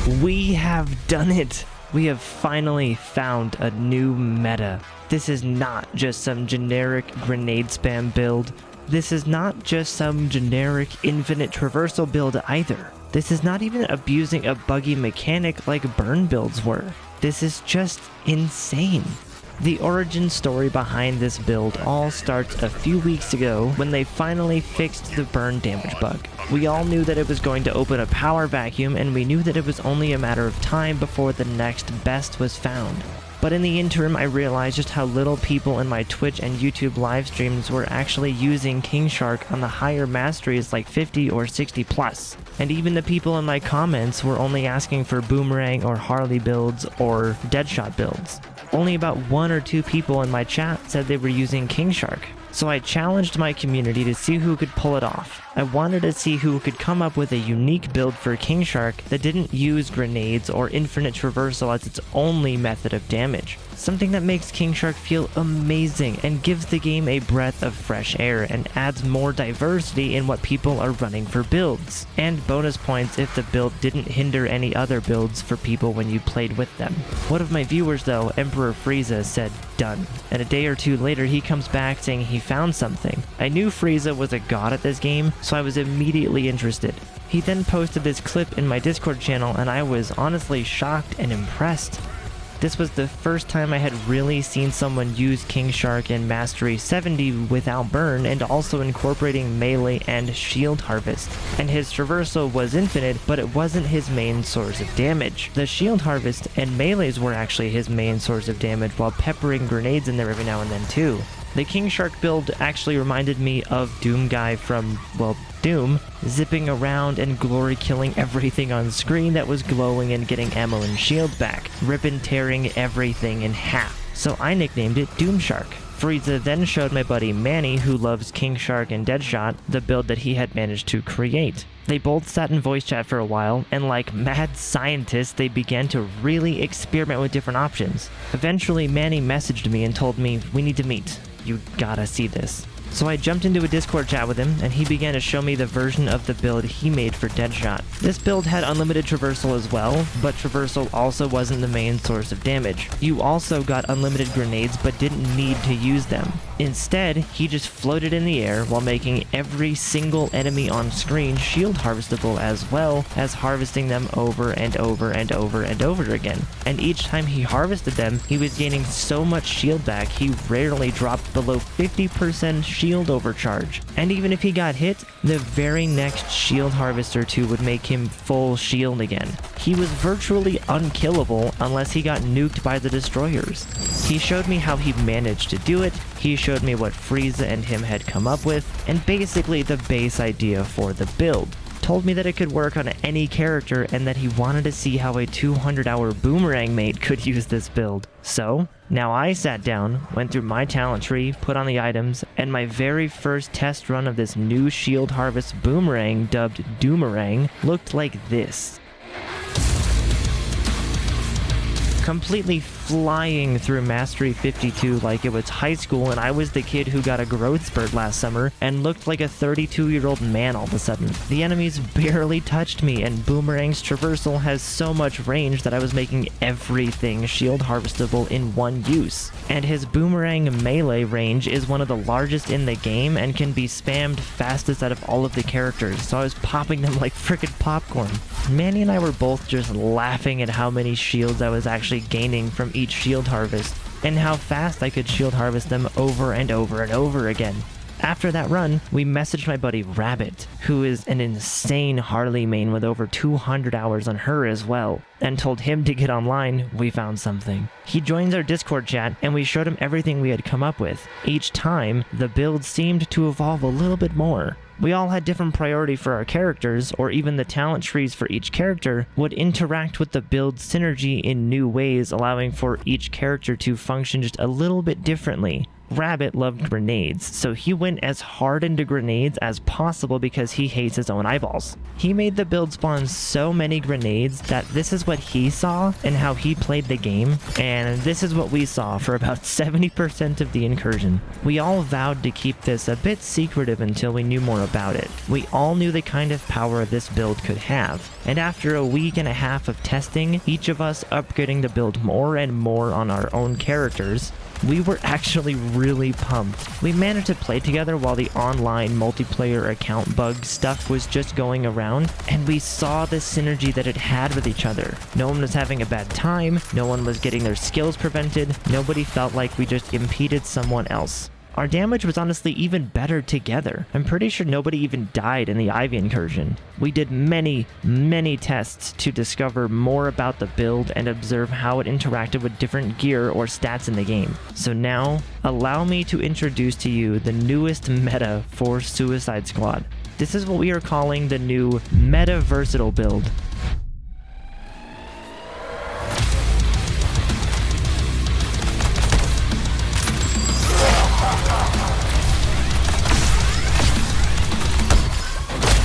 We have done it! We have finally found a new meta. This is not just some generic grenade spam build. This is not just some generic infinite traversal build either. This is not even abusing a buggy mechanic like burn builds were. This is just insane. The origin story behind this build all starts a few weeks ago when they finally fixed the burn damage bug. We all knew that it was going to open a power vacuum, and we knew that it was only a matter of time before the next best was found. But in the interim, I realized just how little people in my Twitch and YouTube live streams were actually using King Shark on the higher masteries like 50 or 60 plus. And even the people in my comments were only asking for Boomerang or Harley builds or Deadshot builds. Only about 1 or 2 people in my chat said they were using King Shark. So I challenged my community to see who could pull it off. I wanted to see who could come up with a unique build for King Shark that didn't use grenades or infinite traversal as its only method of damage. Something that makes King Shark feel amazing and gives the game a breath of fresh air and adds more diversity in what people are running for builds. And bonus points if the build didn't hinder any other builds for people when you played with them. One of my viewers though, Emperor Frieza, said done. And a day or two later he comes back saying he found something. I knew Frieza was a god at this game, so I was immediately interested. He then posted this clip in my Discord channel and I was honestly shocked and impressed. This was the first time I had really seen someone use King Shark in Mastery 70 without burn and also incorporating melee and shield harvest. And his traversal was infinite, but it wasn't his main source of damage. The shield harvest and melees were actually his main source of damage, while peppering grenades in there every now and then too. The King Shark build actually reminded me of Doom Guy from, well, Doom, zipping around and glory killing everything on screen that was glowing and getting ammo and shield back, ripping tearing everything in half. So I nicknamed it Doom Shark. Frieza then showed my buddy Manny, who loves King Shark and Deadshot, the build that he had managed to create. They both sat in voice chat for a while, and like mad scientists, they began to really experiment with different options. Eventually, Manny messaged me and told me, "We need to meet. You gotta see this." So I jumped into a Discord chat with him, and he began to show me the version of the build he made for Deadshot. This build had unlimited traversal as well, but traversal also wasn't the main source of damage. You also got unlimited grenades, but didn't need to use them. Instead, he just floated in the air while making every single enemy on screen shield harvestable, as well as harvesting them over and over and over and over again. And each time he harvested them, he was gaining so much shield back, he rarely dropped below 50% shield overcharge. And even if he got hit, the very next shield harvest or two would make him full shield again. He was virtually unkillable unless he got nuked by the destroyers. He showed me how he managed to do it, he showed me what Frieza and him had come up with, and basically the base idea for the build. Told me that it could work on any character and that he wanted to see how a 200-hour Boomerang mate could use this build. So, now I sat down, went through my talent tree, put on the items, and my very first test run of this new shield harvest Boomerang, dubbed Doomerang, looked like this. Completely flying through Mastery 52 like it was high school and I was the kid who got a growth spurt last summer and looked like a 32-year-old man all of a sudden. The enemies barely touched me, and Boomerang's traversal has so much range that I was making everything shield harvestable in one use. And his Boomerang melee range is one of the largest in the game and can be spammed fastest out of all of the characters, so I was popping them like frickin' popcorn. Manny and I were both just laughing at how many shields I was actually gaining from each shield harvest, and how fast I could shield harvest them over and over and over again. After that run, we messaged my buddy Rabbit, who is an insane Harley main with over 200 hours on her as well, and told him to get online. We found something. He joins our Discord chat, and we showed him everything we had come up with. Each time, the build seemed to evolve a little bit more. We all had different priority for our characters, or even the talent trees for each character would interact with the build synergy in new ways, allowing for each character to function just a little bit differently. Rabbit loved grenades, so he went as hard into grenades as possible because he hates his own eyeballs. He made the build spawn so many grenades that this is what he saw and how he played the game, and this is what we saw for about 70% of the incursion. We all vowed to keep this a bit secretive until we knew more about it. We all knew the kind of power this build could have, and after a week and a half of testing, each of us upgrading the build more and more on our own characters, we were actually really pumped. We managed to play together while the online multiplayer account bug stuff was just going around, and we saw the synergy that it had with each other. No one was having a bad time, no one was getting their skills prevented, nobody felt like we just impeded someone else. Our damage was honestly even better together. I'm pretty sure nobody even died in the Ivy incursion. We did many tests to discover more about the build and observe how it interacted with different gear or stats in the game. So now, allow me to introduce to you the newest meta for Suicide Squad. This is what we are calling the new Meta Versatile build.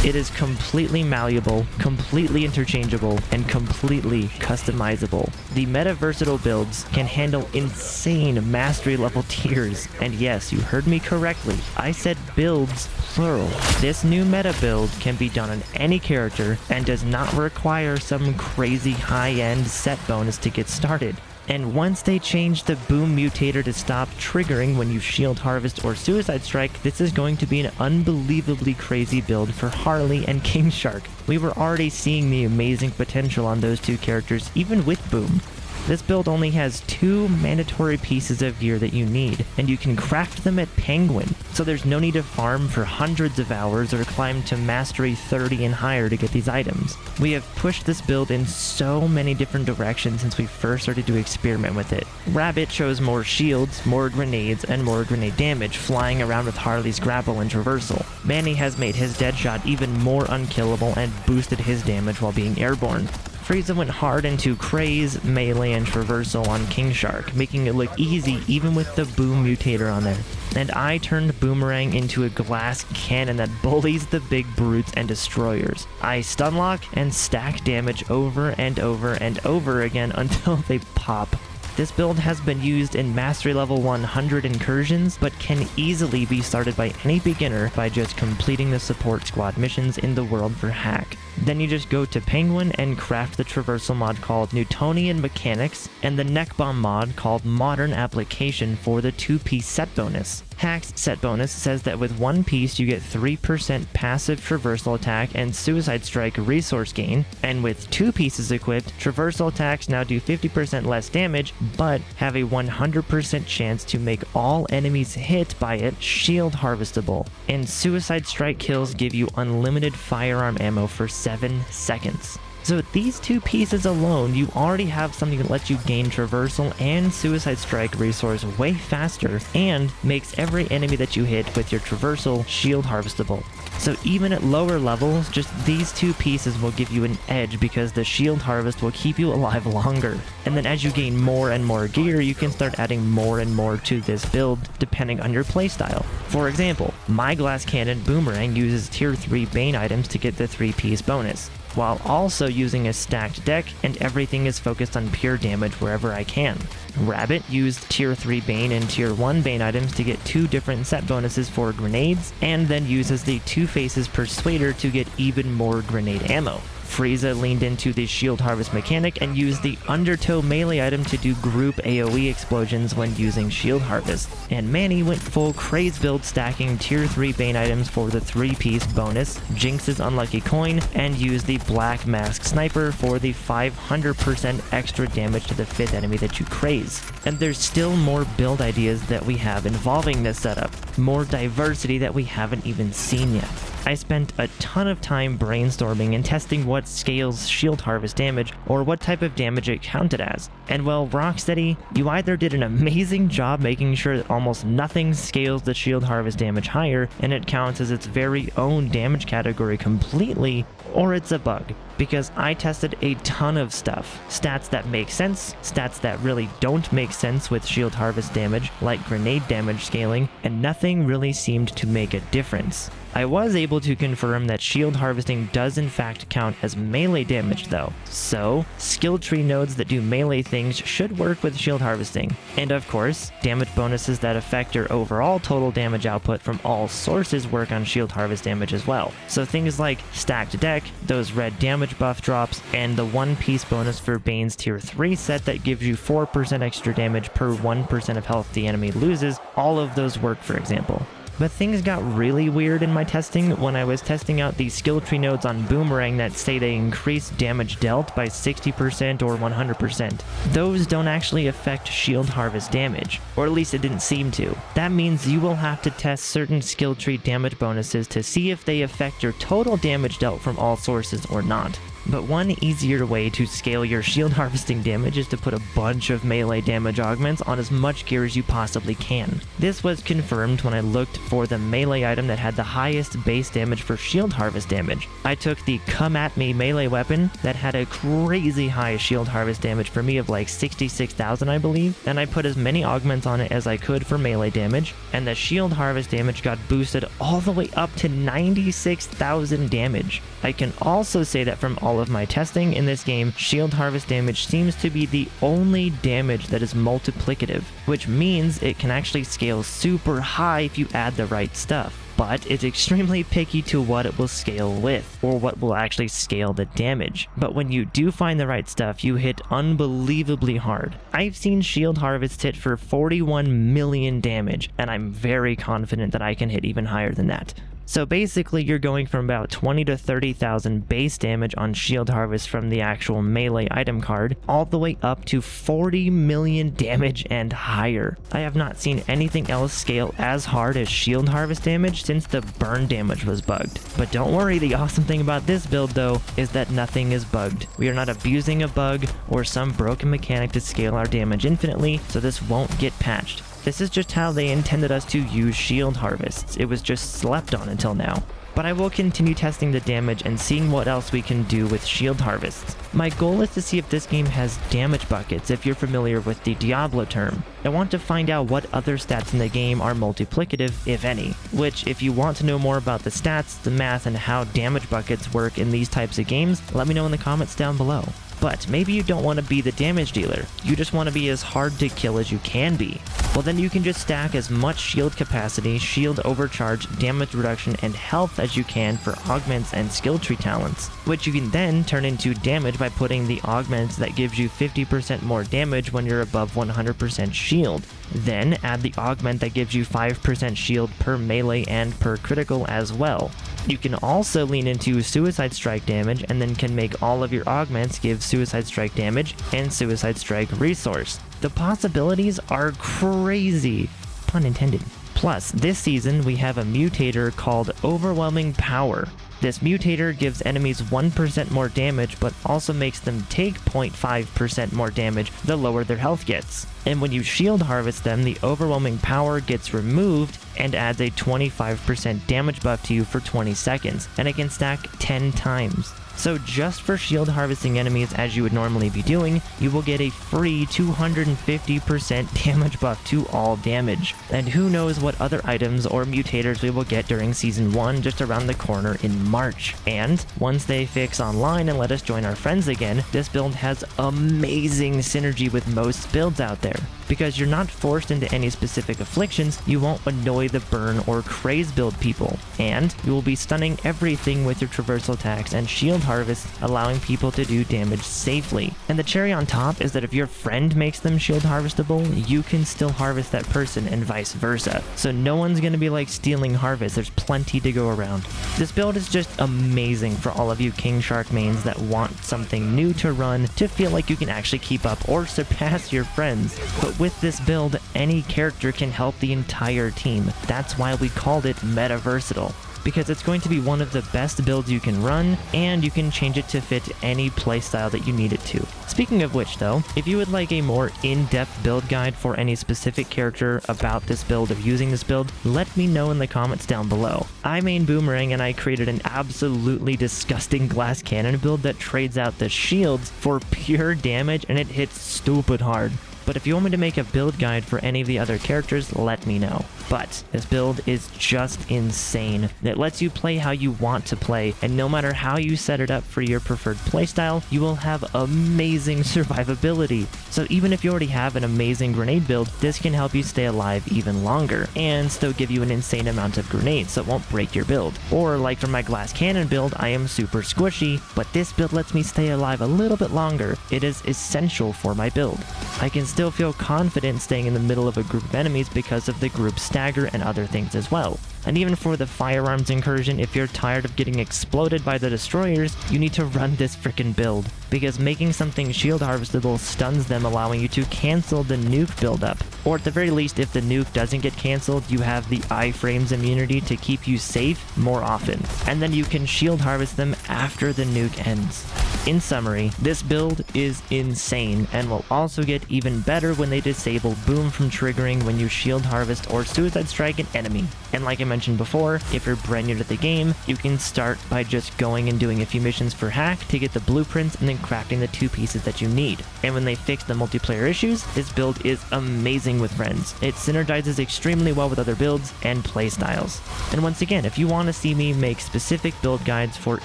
It is completely malleable, completely interchangeable, and completely customizable. The Meta Versatile builds can handle insane mastery level tiers. And yes, you heard me correctly. I said builds, plural. This new meta build can be done on any character and does not require some crazy high-end set bonus to get started. And once they change the boom mutator to stop triggering when you shield harvest or suicide strike, this is going to be an unbelievably crazy build for Harley and King Shark. We were already seeing the amazing potential on those two characters even with boom. This build only has 2 mandatory pieces of gear that you need, and you can craft them at Penguin, so there's no need to farm for hundreds of hours or climb to mastery 30 and higher to get these items. We have pushed this build in so many different directions since we first started to experiment with it. Rabbit chose more shields, more grenades, and more grenade damage, flying around with Harley's grapple and traversal. Manny has made his Deadshot even more unkillable and boosted his damage while being airborne. Frieza went hard into Craze, Melee, and Traversal on King Shark, making it look easy even with the boom mutator on there. And I turned Boomerang into a glass cannon that bullies the big brutes and destroyers. I stunlock and stack damage over and over and over again until they pop. This build has been used in Mastery Level 100 incursions, but can easily be started by any beginner by just completing the support squad missions in the world for hack. Then you just go to Penguin and craft the traversal mod called Newtonian Mechanics, and the neck bomb mod called Modern Application for the 2-piece set bonus. Hack's set bonus says that with 1 piece you get 3% passive traversal attack and suicide strike resource gain, and with 2 pieces equipped, traversal attacks now do 50% less damage, but have a 100% chance to make all enemies hit by it shield harvestable, and suicide strike kills give you unlimited firearm ammo for 7 seconds. So with these 2 pieces alone, you already have something that lets you gain traversal and suicide strike resource way faster and makes every enemy that you hit with your traversal shield harvestable. So even at lower levels, just these 2 pieces will give you an edge because the shield harvest will keep you alive longer. And then as you gain more and more gear, you can start adding more and more to this build depending on your playstyle. For example, my glass cannon Boomerang uses tier 3 Bane items to get the 3-piece bonus, while also using a stacked deck, and everything is focused on pure damage wherever I can. Rabbit used tier 3 Bane and tier 1 Bane items to get 2 different set bonuses for grenades, and then uses the 2 faces Persuader to get even more grenade ammo. Frieza leaned into the shield harvest mechanic and used the Undertow melee item to do group AoE explosions when using shield harvest. And Manny went full Craze build, stacking tier 3 Bane items for the 3-piece bonus, Jinx's unlucky coin, and used the Black Mask Sniper for the 500% extra damage to the 5th enemy that you craze. And there's still more build ideas that we have involving this setup, more diversity that we haven't even seen yet. I spent a ton of time brainstorming and testing what scales shield harvest damage or what type of damage it counted as. And well, Rocksteady, you either did an amazing job making sure that almost nothing scales the shield harvest damage higher and it counts as its very own damage category completely, or it's a bug. Because I tested a ton of stuff. Stats that make sense, stats that really don't make sense with shield harvest damage, like grenade damage scaling, and nothing really seemed to make a difference. I was able to confirm that shield harvesting does in fact count as melee damage though, so skill tree nodes that do melee things should work with shield harvesting. And of course, damage bonuses that affect your overall total damage output from all sources work on shield harvest damage as well. So things like stacked deck, those red damage buff drops, and the one piece bonus for Bane's tier 3 set that gives you 4% extra damage per 1% of health the enemy loses, all of those work for example. But things got really weird in my testing when I was testing out these skill tree nodes on Doomerang that say they increase damage dealt by 60% or 100%. Those don't actually affect shield harvest damage, or at least it didn't seem to. That means you will have to test certain skill tree damage bonuses to see if they affect your total damage dealt from all sources or not. But one easier way to scale your shield harvesting damage is to put a bunch of melee damage augments on as much gear as you possibly can. This was confirmed when I looked for the melee item that had the highest base damage for shield harvest damage. I took the Come At Me melee weapon that had a crazy high shield harvest damage for me of like 66,000 I believe, and I put as many augments on it as I could for melee damage, and the shield harvest damage got boosted all the way up to 96,000 damage. I can also say that from all of my testing in this game, shield harvest damage seems to be the only damage that is multiplicative, which means it can actually scale super high if you add the right stuff. But it's extremely picky to what it will scale with, or what will actually scale the damage. But when you do find the right stuff, you hit unbelievably hard. I've seen shield harvest hit for 41 million damage, and I'm very confident that I can hit even higher than that. So basically you're going from about 20 to 30,000 base damage on shield harvest from the actual melee item card, all the way up to 40 million damage and higher. I have not seen anything else scale as hard as shield harvest damage since the burn damage was bugged. But don't worry, the awesome thing about this build though is that nothing is bugged. We are not abusing a bug or some broken mechanic to scale our damage infinitely, so this won't get patched. This is just how they intended us to use shield harvests. It was just slept on until now. But I will continue testing the damage and seeing what else we can do with shield harvests. My goal is to see if this game has damage buckets, if you're familiar with the Diablo term. I want to find out what other stats in the game are multiplicative, if any. Which, if you want to know more about the stats, the math, and how damage buckets work in these types of games, let me know in the comments down below. But maybe you don't want to be the damage dealer, you just want to be as hard to kill as you can be. Well then you can just stack as much shield capacity, shield overcharge, damage reduction, and health as you can for augments and skill tree talents, which you can then turn into damage by putting the augments that gives you 50% more damage when you're above 100% shield. Then add the augment that gives you 5% shield per melee and per critical as well. You can also lean into Suicide Strike damage and then can make all of your augments give Suicide Strike damage and Suicide Strike resource. The possibilities are crazy, pun intended. Plus, this season we have a mutator called Overwhelming Power. This mutator gives enemies 1% more damage, but also makes them take 0.5% more damage the lower their health gets. And when you shield harvest them, the overwhelming power gets removed and adds a 25% damage buff to you for 20 seconds, and it can stack 10 times. So just for shield harvesting enemies as you would normally be doing, you will get a free 250% damage buff to all damage. And who knows what other items or mutators we will get during Season 1 just around the corner in March. And once they fix online and let us join our friends again, this build has amazing synergy with most builds out there. Because you're not forced into any specific afflictions, you won't annoy the burn or craze build people, and you will be stunning everything with your traversal attacks and shield harvest, allowing people to do damage safely. And the cherry on top is that if your friend makes them shield harvestable, you can still harvest that person and vice versa. So no one's gonna be like stealing harvest, there's plenty to go around. This build is just amazing for all of you King Shark mains that want something new to run to feel like you can actually keep up or surpass your friends. But with this build, any character can help the entire team. That's why we called it meta-versatile. because it's going to be one of the best builds you can run, and you can change it to fit any playstyle that you need it to. Speaking of which though, if you would like a more in-depth build guide for any specific character about this build or using this build, let me know in the comments down below. I main Boomerang and I created an absolutely disgusting glass cannon build that trades out the shields for pure damage, and it hits stupid hard. But if you want me to make a build guide for any of the other characters, let me know. But this build is just insane. It lets you play how you want to play, and no matter how you set it up for your preferred playstyle, you will have amazing survivability. So even if you already have an amazing grenade build, this can help you stay alive even longer, and still give you an insane amount of grenades so it won't break your build. Or like for my glass cannon build, I am super squishy, but this build lets me stay alive a little bit longer. It is essential for my build. I can still feel confident staying in the middle of a group of enemies because of the group stagger and other things as well. And even for the firearms incursion, if you're tired of getting exploded by the destroyers, you need to run this frickin' build, because making something shield harvestable stuns them, allowing you to cancel the nuke buildup. Or at the very least, if the nuke doesn't get cancelled, you have the iframes immunity to keep you safe more often. And then you can shield harvest them after the nuke ends. In summary, this build is insane, and will also get even better when they disable boom from triggering when you shield harvest or suicide strike an enemy. And like I mentioned before, if you're brand new to the game, you can start by just going and doing a few missions for hack to get the blueprints and then crafting the 2 pieces that you need. And when they fix the multiplayer issues, this build is amazing with friends. It synergizes extremely well with other builds and playstyles. And once again, if you want to see me make specific build guides for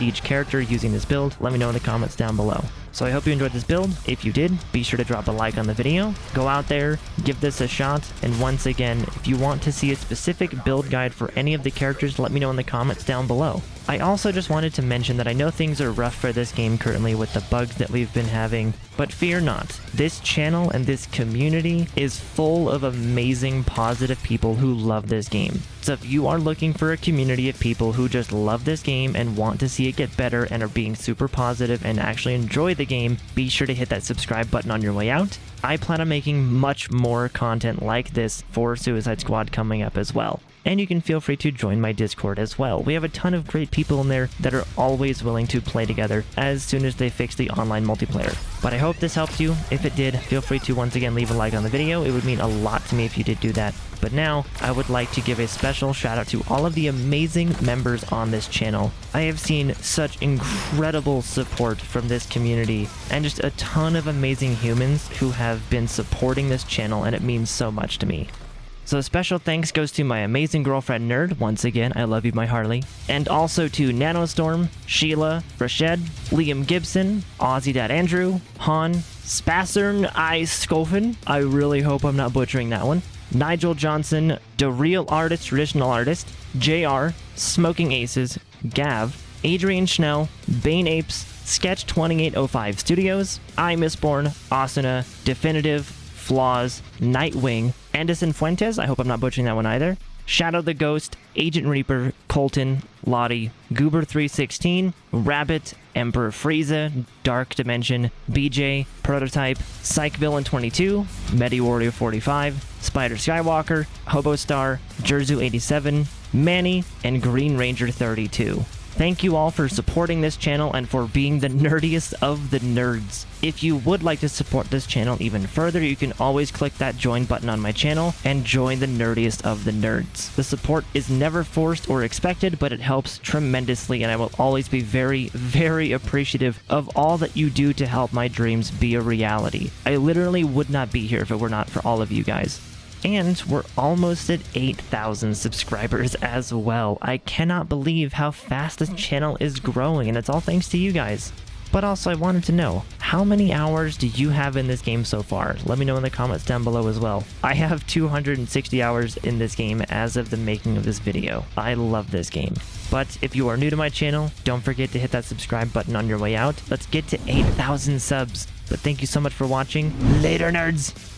each character using this build, let me know in the comments down below. So I hope you enjoyed this build. If you did, be sure to drop a like on the video. Go out there, give this a shot, and once again, if you want to see a specific build guide for any of the characters, let me know in the comments down below. I also just wanted to mention that I know things are rough for this game currently with the bugs that we've been having, but fear not. This channel and this community is full of amazing, positive people who love this game. So if you are looking for a community of people who just love this game and want to see it get better and are being super positive and actually enjoy the game, be sure to hit that subscribe button on your way out. I plan on making much more content like this for Suicide Squad coming up as well. And you can feel free to join my Discord as well. We have a ton of great people in there that are always willing to play together as soon as they fix the online multiplayer. But I hope this helped you. If it did, feel free to once again leave a like on the video. It would mean a lot to me if you did do that. But now, I would like to give a special shout out to all of the amazing members on this channel. I have seen such incredible support from this community, and just a ton of amazing humans who have been supporting this channel, and it means so much to me. So special thanks goes to my amazing girlfriend Nerd, once again, I love you my Harley, and also to Nanostorm, Sheila, Rashed, Liam Gibson, Aussie.Andrew, Han, Spassern I Scofen, I really hope I'm not butchering that one, Nigel Johnson, The Real Artist, Traditional Artist, JR, Smoking Aces, Gav, Adrian Schnell, Bane Apes, Sketch 2805 Studios, I Mistborn, Asuna, Definitive, Flaws, Nightwing, Anderson Fuentes, I hope I'm not butchering that one either, Shadow the Ghost, Agent Reaper, Colton, Lottie, Goober316, Rabbit, Emperor Frieza, Dark Dimension, BJ, Prototype, Psych Villain 22, Medi Warrior 45, Spider Skywalker, Hobo Star, Jerzu 87, Manny, and Green Ranger 32. Thank you all for supporting this channel and for being the nerdiest of the nerds. If you would like to support this channel even further, you can always click that join button on my channel and join the nerdiest of the nerds. The support is never forced or expected, but it helps tremendously, and I will always be very, very appreciative of all that you do to help my dreams be a reality. I literally would not be here if it were not for all of you guys. And we're almost at 8,000 subscribers as well. I cannot believe how fast this channel is growing, and it's all thanks to you guys. But also, I wanted to know, how many hours do you have in this game so far? Let me know in the comments down below as well. I have 260 hours in this game as of the making of this video. I love this game. But if you are new to my channel, don't forget to hit that subscribe button on your way out. Let's get to 8,000 subs. But thank you so much for watching. Later, nerds!